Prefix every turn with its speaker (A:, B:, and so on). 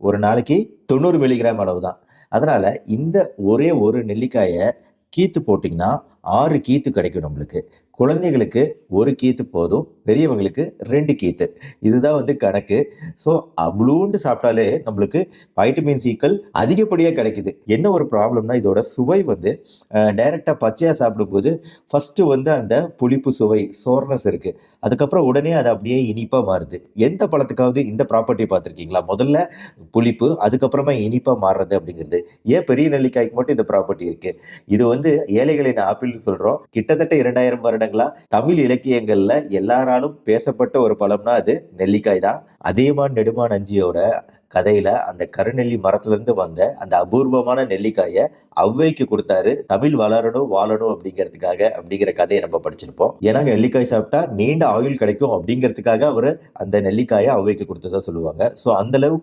A: ஒரு நாளைக்கு 90 மில்லிகிராம் அளவு தான். அதனால இந்த ஒரே ஒரு நெல்லிக்காய கீத்து போட்டீங்கன்னா, 6 கீத்து கிடைக்கும் நம்மளுக்கு. குழந்தைகளுக்கு 1 கீத்து போதும். பெரியவங்களுக்கு 2 கீத்து. இதுதான் கணக்கு. ஸோ அவ்ளூண்டு சாப்பிட்டாலே நம்மளுக்கு வைட்டமின் சிக்கள் அதிகப்படியா கிடைக்குது. என்ன ஒரு ப்ராப்ளம்னா, இதோட சுவை டைரக்ட்டா பச்சையா சாப்பிடும்போது, ஃபர்ஸ்ட்டு அந்த புளிப்பு சுவை, சோர்னஸ் இருக்கு. அதுக்கப்புறம் உடனே அது அப்படியே இனிப்பா மாறுது. எந்த பழத்துக்காவது இந்த ப்ராப்பர்ட்டி பார்த்திருக்கீங்களா? முதல்ல புளிப்பு, அதுக்கப்புறமா இனிப்பா மாறுறது அப்படிங்கிறது. ஏன் பெரிய நெல்லிக்காய்க்கு மட்டும் இந்த ப்ராப்பர்ட்டி இருக்கு? இது ஏழைகளின் ஆப்பிள்னு சொல்றோம். கிட்டத்தட்ட 2000 வருடங்களா தமிழ் இலக்கியங்கள்ல எல்லாராலும் பேசப்பட்ட ஒரு பழம்னா அது நெல்லிக்காய் தான். அதியமான் நெடுமான் அஞ்சியோட கதையில அந்த கருநெல்லி மரத்துல வந்த அந்த அபூர்வமான நெல்லிக்காய ஔவைக்கு குடுத்தாரு. தமிழ் வளரணும், வாழணும் அப்படிங்கிற கதைய நம்ம படிச்சிருப்போம். ஏன்னா நெல்லிக்காய் சாப்பிட்டா நீண்ட ஆயுள் கிடைக்கும் அப்படிங்கிறதுக்காக அவரு அந்த நெல்லிக்காய ஔவைக்கு குடுத்ததா சொல்லுவாங்க. ஸோ அந்த அளவுக்கு